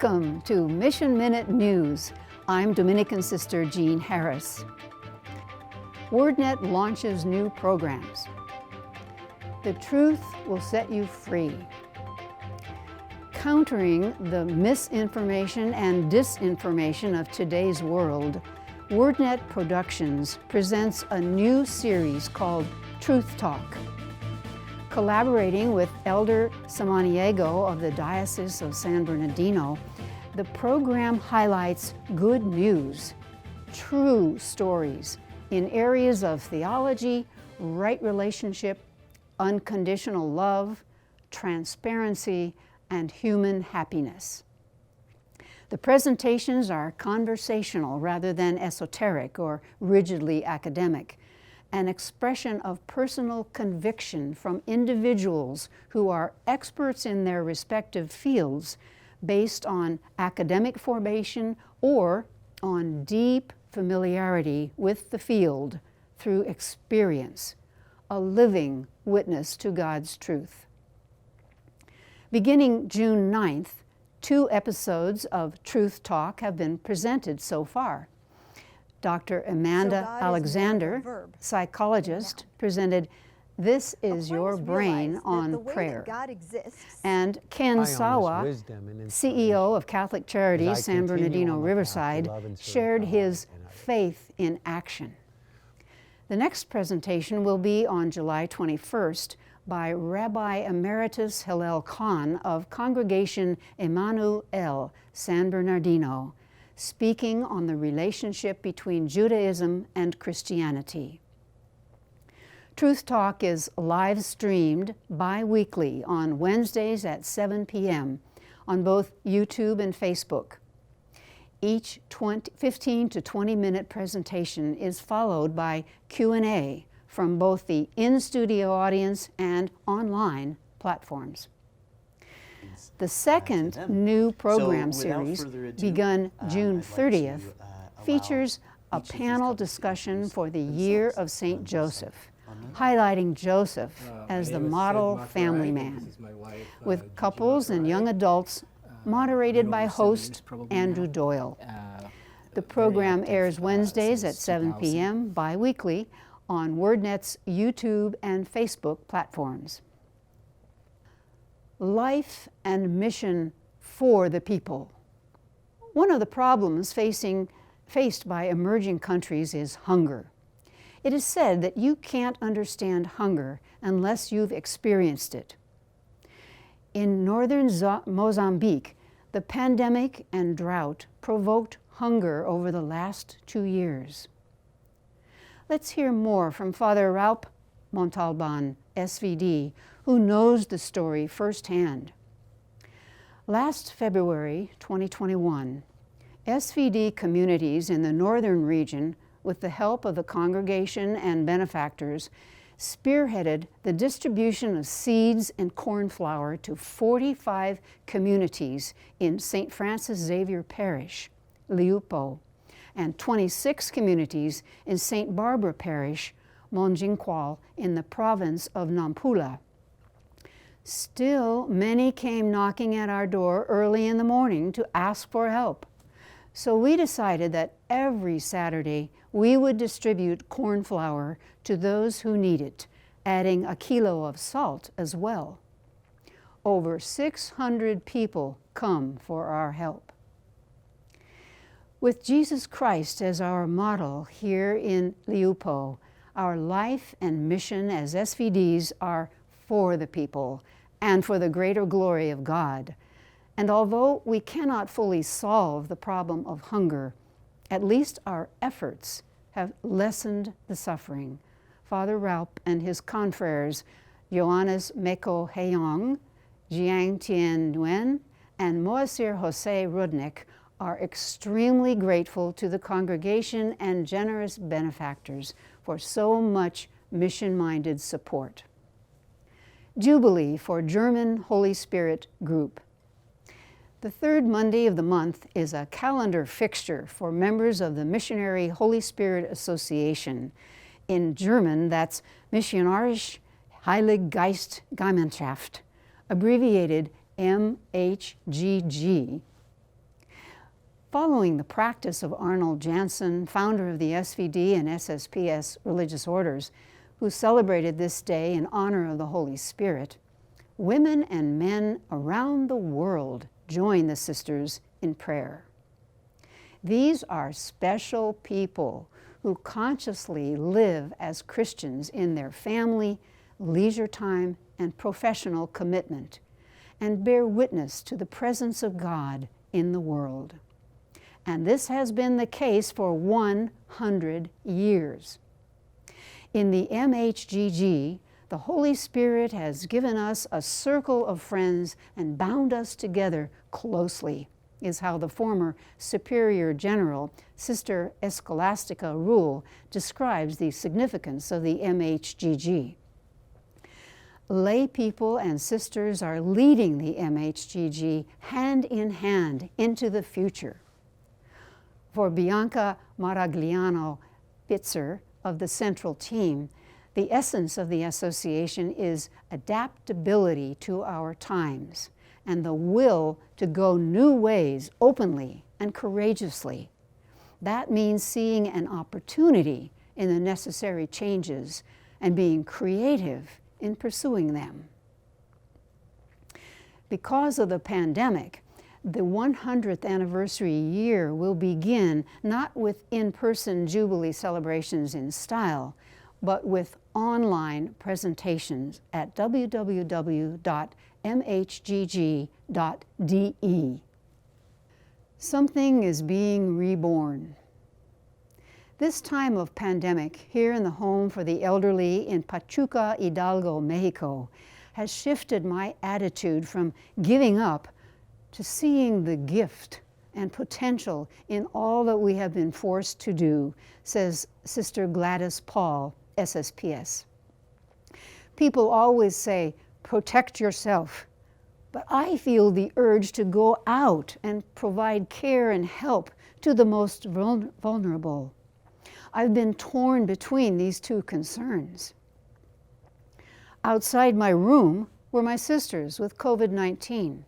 Welcome to Mission Minute News. I'm Dominican Sister Jean Harris. Wordnet launches new programs. The truth will set you free. Countering the misinformation and disinformation of today's world, Wordnet Productions presents a new series called Truth Talk. Collaborating with Elder Samaniego of the Diocese of San Bernardino, the program highlights good news, true stories in areas of theology, right relationship, unconditional love, transparency, and human happiness. The presentations are conversational rather than esoteric or rigidly academic, an expression of personal conviction from individuals who are experts in their respective fields based on academic formation or on deep familiarity with the field through experience, a living witness to God's truth. Beginning June 9th, 2 episodes of Truth Talk have been presented so far. Dr. Amanda Alexander, psychologist, presented This Is Your Brain on Prayer. And Ken Sawa, CEO of Catholic Charities San Bernardino Riverside, shared his Faith in Action. The next presentation will be on July 21st by Rabbi Emeritus Hillel Khan of Congregation Emmanuel San Bernardino, speaking on the relationship between Judaism and Christianity. Truth Talk is live streamed bi-weekly on Wednesdays at 7 p.m. on both YouTube and Facebook. Each 15 to 20 minute presentation is followed by Q&A from both the in-studio audience and online platforms. The second new program series, begun June 30th, features a panel discussion for the Year of St. Joseph, highlighting Joseph as the model family man, with couples and young adults moderated by host Andrew Doyle. The program airs Wednesdays at 7 p.m. bi-weekly on Wordnet's YouTube and Facebook platforms. Life and mission for the people. One of the problems faced by emerging countries is hunger. It is said that you can't understand hunger unless you've experienced it. In northern Mozambique, the pandemic and drought provoked hunger over the last 2 years. Let's hear more from Father Raup Montalban, SVD, who knows the story firsthand. Last February 2021, SVD communities in the northern region, with the help of the congregation and benefactors, spearheaded the distribution of seeds and corn flour to 45 communities in St. Francis Xavier Parish, Liupo, and 26 communities in St. Barbara Parish, Monjinqual, in the province of Nampula. Still, many came knocking at our door early in the morning to ask for help. So we decided that every Saturday we would distribute corn flour to those who need it, adding a kilo of salt as well. Over 600 people come for our help. With Jesus Christ as our model here in Liupo, our life and mission as SVDs are for the people and for the greater glory of God. And although we cannot fully solve the problem of hunger, at least our efforts have lessened the suffering. Father Raup and his confreres, Johannes Meko Heyong, Jiang Tien Nguyen, and Moasir Jose Rudnick, are extremely grateful to the congregation and generous benefactors for so much mission-minded support. Jubilee for German Holy Spirit Group. The third Monday of the month is a calendar fixture for members of the Missionary Holy Spirit Association. In German, that's Missionarische Heilige Geist Gemeinschaft, abbreviated MHGG, Following the practice of Arnold Jansen, founder of the SVD and SSPS religious orders, who celebrated this day in honor of the Holy Spirit, women and men around the world join the sisters in prayer. These are special people who consciously live as Christians in their family, leisure time, and professional commitment, and bear witness to the presence of God in the world. And this has been the case for 100 years. In the MHGG, the Holy Spirit has given us a circle of friends and bound us together closely, is how the former Superior General, Sister Escolastica Rule, describes the significance of the MHGG. Lay people and sisters are leading the MHGG hand in hand into the future. For Bianca Maragliano-Bitzer of the Central Team, the essence of the association is adaptability to our times and the will to go new ways openly and courageously. That means seeing an opportunity in the necessary changes and being creative in pursuing them. Because of the pandemic, the 100th anniversary year will begin not with in-person Jubilee celebrations in style, but with online presentations at www.mhgg.de. Something is being reborn. This time of pandemic here in the home for the elderly in Pachuca, Hidalgo, Mexico, has shifted my attitude from giving up to seeing the gift and potential in all that we have been forced to do, says Sister Gladys Paul, SSPS. People always say, protect yourself, but I feel the urge to go out and provide care and help to the most vulnerable. I've been torn between these two concerns. Outside my room were my sisters with COVID-19.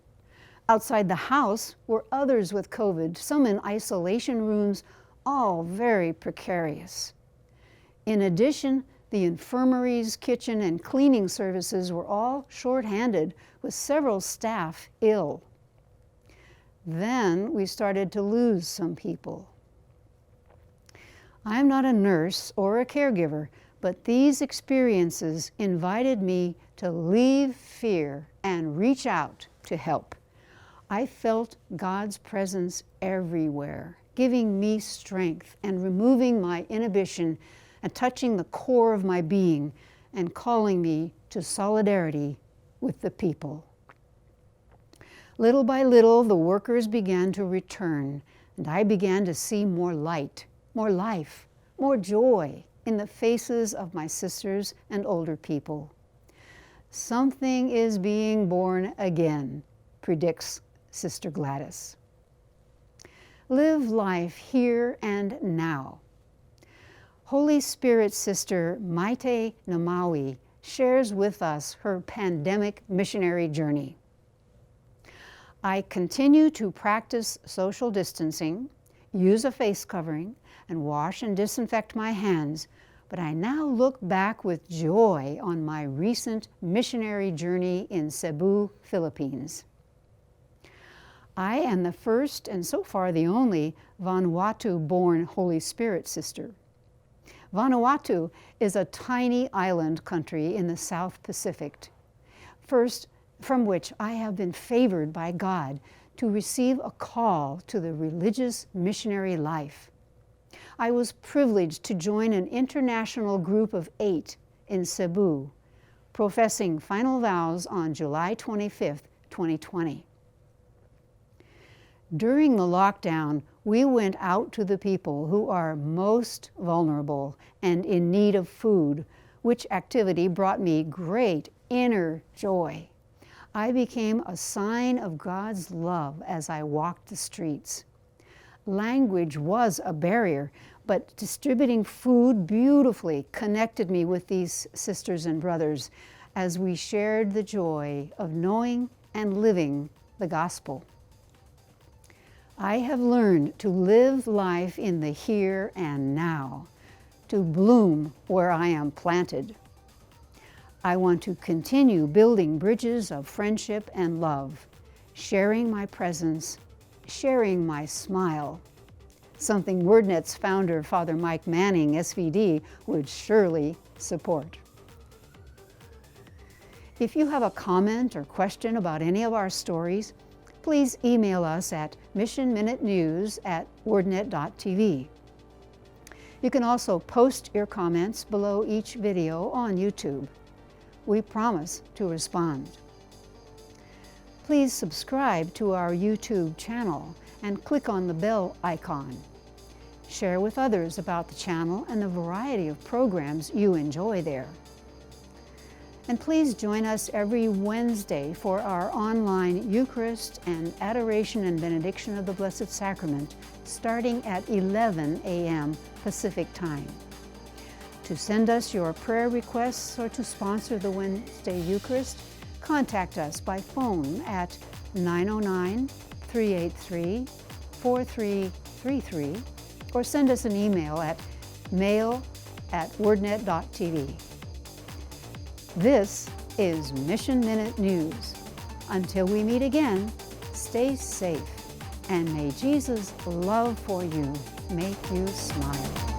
Outside the house were others with COVID, some in isolation rooms, all very precarious. In addition, the infirmaries, kitchen, and cleaning services were all short-handed, with several staff ill. Then we started to lose some people. I'm not a nurse or a caregiver, but these experiences invited me to leave fear and reach out to help. I felt God's presence everywhere, giving me strength and removing my inhibition and touching the core of my being and calling me to solidarity with the people. Little by little, the workers began to return, and I began to see more light, more life, more joy in the faces of my sisters and older people. Something is being born again, predicts Sister Gladys. Live life here and now. Holy Spirit Sister Maite Namawi shares with us her pandemic missionary journey. I continue to practice social distancing, use a face covering, and wash and disinfect my hands, but I now look back with joy on my recent missionary journey in Cebu, Philippines. I am the first and so far the only Vanuatu-born Holy Spirit sister. Vanuatu is a tiny island country in the South Pacific, first from which I have been favored by God to receive a call to the religious missionary life. I was privileged to join an international group of 8 in Cebu, professing final vows on July 25th, 2020. During the lockdown, we went out to the people who are most vulnerable and in need of food, which activity brought me great inner joy. I became a sign of God's love as I walked the streets. Language was a barrier, but distributing food beautifully connected me with these sisters and brothers as we shared the joy of knowing and living the gospel. I have learned to live life in the here and now, to bloom where I am planted. I want to continue building bridges of friendship and love, sharing my presence, sharing my smile, something Wordnet's founder, Father Mike Manning, SVD, would surely support. If you have a comment or question about any of our stories, please email us at missionminutenews@wordnet.tv. You can also post your comments below each video on YouTube. We promise to respond. Please subscribe to our YouTube channel and click on the bell icon. Share with others about the channel and the variety of programs you enjoy there. And please join us every Wednesday for our online Eucharist and Adoration and Benediction of the Blessed Sacrament, starting at 11 a.m. Pacific Time. To send us your prayer requests or to sponsor the Wednesday Eucharist, contact us by phone at 909-383-4333 or send us an email at mail@wordnet.tv. This is Mission Minute News. Until we meet again, stay safe, and may Jesus' love for you make you smile.